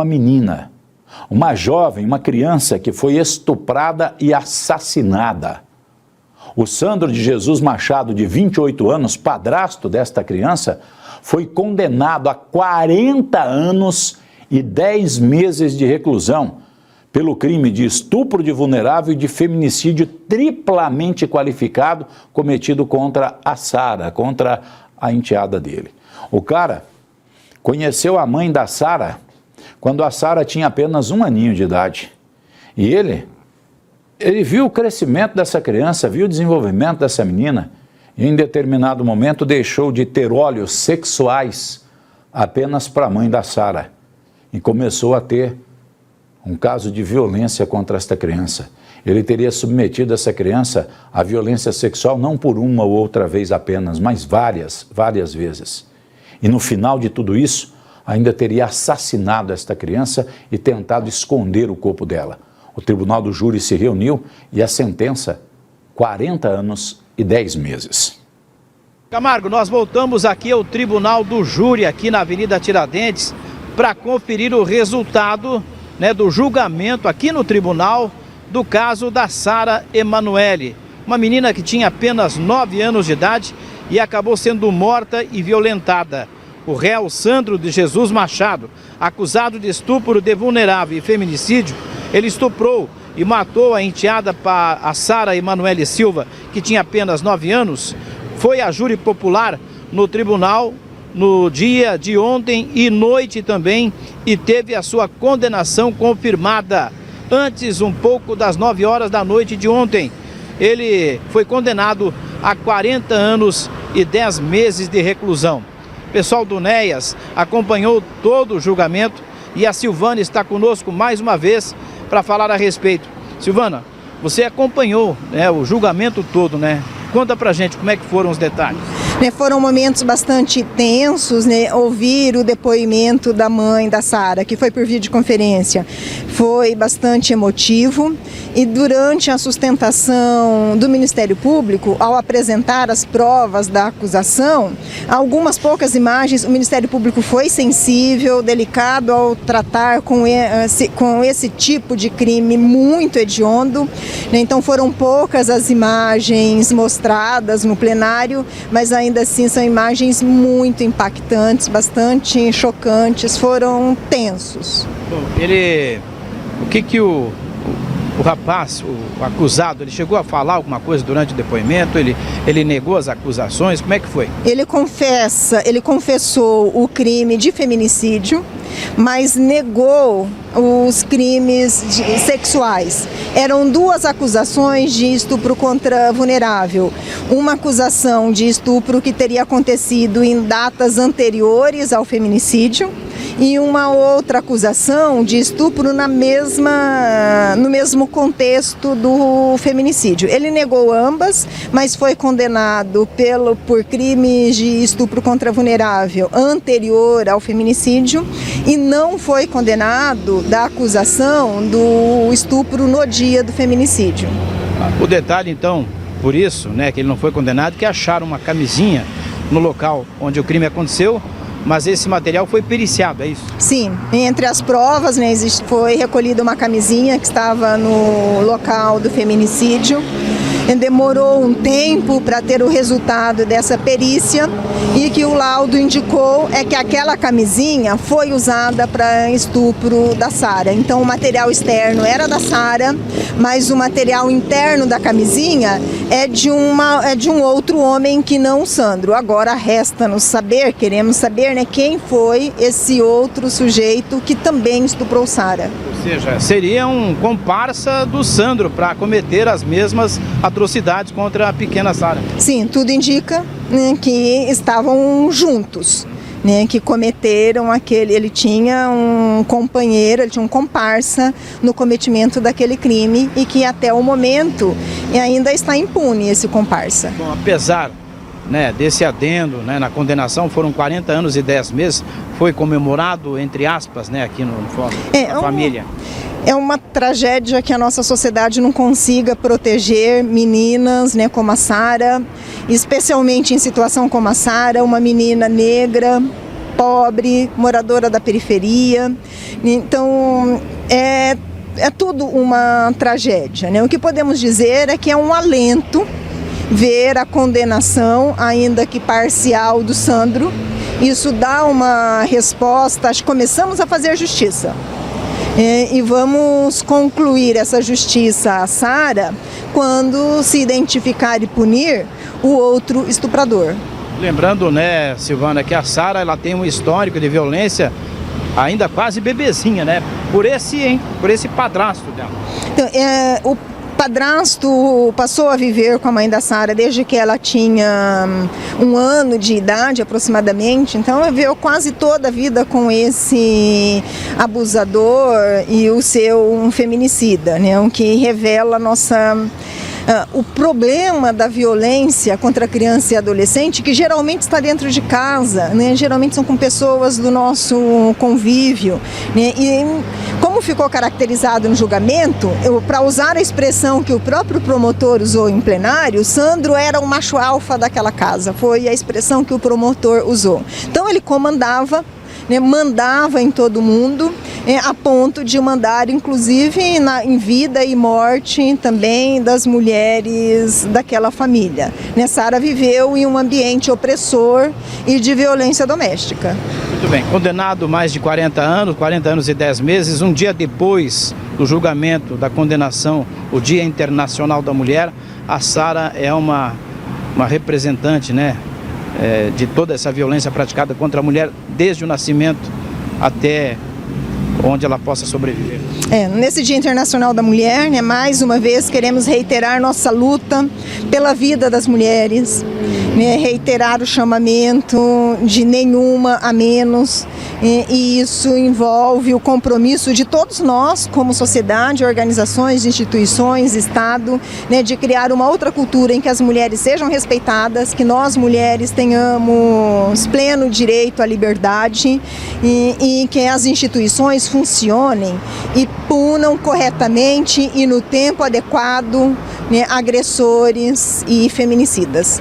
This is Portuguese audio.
Uma menina, uma jovem, uma criança que foi estuprada e assassinada. O Sandro de Jesus Machado, de 28 anos, padrasto desta criança, foi condenado a 40 anos e 10 meses de reclusão pelo crime de estupro de vulnerável e de feminicídio triplamente qualificado cometido contra a Sara, contra a enteada dele. O cara conheceu a mãe da Sara quando a Sara tinha apenas 1 aninho de idade. E ele viu o crescimento dessa criança, viu o desenvolvimento dessa menina, e em determinado momento deixou de ter olhos sexuais apenas para a mãe da Sara e começou a ter um caso de violência contra esta criança. Ele teria submetido essa criança à violência sexual não por uma ou outra vez apenas, mas várias vezes. E no final de tudo isso, ainda teria assassinado esta criança e tentado esconder o corpo dela. O tribunal do júri se reuniu e a sentença, 40 anos e 10 meses. Camargo, nós voltamos aqui ao tribunal do júri, aqui na Avenida Tiradentes, para conferir o resultado, do julgamento aqui no tribunal do caso da Sara Emanuele, uma menina que tinha apenas 9 anos de idade e acabou sendo morta e violentada. O réu Sandro de Jesus Machado, acusado de estupro de vulnerável e feminicídio, ele estuprou e matou a enteada a Sara Emanuele Silva, que tinha apenas 9 anos, foi a júri popular no tribunal no dia de ontem e noite também e teve a sua condenação confirmada antes um pouco das 9 horas da noite de ontem. Ele foi condenado a 40 anos e 10 meses de reclusão. O pessoal do NEAS acompanhou todo o julgamento e a Silvana está conosco mais uma vez para falar a respeito. Silvana, você acompanhou o julgamento todo, Conta pra gente como é que foram os detalhes. Foram momentos bastante tensos, ouvir o depoimento da mãe da Sara, que foi por videoconferência, foi bastante emotivo. E durante a sustentação do Ministério Público, ao apresentar as provas da acusação, algumas poucas imagens, o Ministério Público foi sensível, delicado ao tratar com esse tipo de crime muito hediondo. Então foram poucas as imagens mostradas no plenário, mas ainda assim são imagens muito impactantes, bastante chocantes, foram tensos. Bom, o que o rapaz, o acusado, ele chegou a falar alguma coisa durante o depoimento? Ele negou as acusações? Como é que foi? Ele confessou o crime de feminicídio, mas negou os crimes sexuais. Eram 2 acusações de estupro contra vulnerável. Uma acusação de estupro que teria acontecido em datas anteriores ao feminicídio e uma outra acusação de estupro no mesmo contexto do feminicídio. Ele negou ambas, mas foi condenado por crimes de estupro contra vulnerável anterior ao feminicídio e não foi condenado da acusação do estupro no dia do feminicídio. O detalhe, então, por isso, que ele não foi condenado, que acharam uma camisinha no local onde o crime aconteceu, mas esse material foi periciado, é isso? Sim, entre as provas, foi recolhida uma camisinha que estava no local do feminicídio. Demorou um tempo para ter o resultado dessa perícia e que o laudo indicou que aquela camisinha foi usada para estupro da Sara. Então o material externo era da Sara, mas o material interno da camisinha é de um outro homem que não o Sandro. Agora resta-nos saber, queremos saber, quem foi esse outro sujeito que também estuprou Sara. Ou seja, seria um comparsa do Sandro para cometer as mesmas atrocidades contra a pequena Sara. Sim, tudo indica que estavam juntos, que cometeram ele tinha um companheiro, ele tinha um comparsa no cometimento daquele crime e que até o momento ainda está impune esse comparsa. Bom, apesar desse adendo, na condenação, foram 40 anos e 10 meses, foi comemorado, entre aspas, aqui no fórum, a família. É uma tragédia que a nossa sociedade não consiga proteger meninas, como a Sara, especialmente em situação como a Sara, uma menina negra, pobre, moradora da periferia. Então, é tudo uma tragédia, né? O que podemos dizer é que é um alento ver a condenação, ainda que parcial, do Sandro. Isso dá uma resposta, acho que começamos a fazer justiça. E vamos concluir essa justiça a Sara quando se identificar e punir o outro estuprador. Lembrando, né, Silvana, que a Sara, ela tem um histórico de violência ainda quase bebezinha, né? Por esse padrasto dela. Então, o padrasto passou a viver com a mãe da Sara desde que ela tinha 1 ano de idade aproximadamente, então ela viveu quase toda a vida com esse abusador e o seu feminicida, né? O que revela o problema da violência contra a criança e adolescente, que geralmente está dentro de casa, né? Geralmente são com pessoas do nosso convívio, né? E como ficou caracterizado no julgamento, para usar a expressão que o próprio promotor usou em plenário, Sandro era o macho alfa daquela casa, foi a expressão que o promotor usou. Então ele comandava, né, mandava em todo mundo, a ponto de mandar, inclusive, em vida e morte também das mulheres daquela família. Né, Sara viveu em um ambiente opressor e de violência doméstica. Muito bem, condenado mais de 40 anos e 10 meses, um dia depois do julgamento da condenação, o Dia Internacional da Mulher, a Sara é uma representante, né, de toda essa violência praticada contra a mulher, desde o nascimento até onde ela possa sobreviver. Nesse Dia Internacional da Mulher, né, mais uma vez queremos reiterar nossa luta pela vida das mulheres, né, reiterar o chamamento de nenhuma a menos, e isso envolve o compromisso de todos nós, como sociedade, organizações, instituições, Estado, né, de criar uma outra cultura em que as mulheres sejam respeitadas, que nós mulheres tenhamos pleno direito à liberdade e que as instituições funcionem e punam corretamente e no tempo adequado, né, agressores e feminicidas.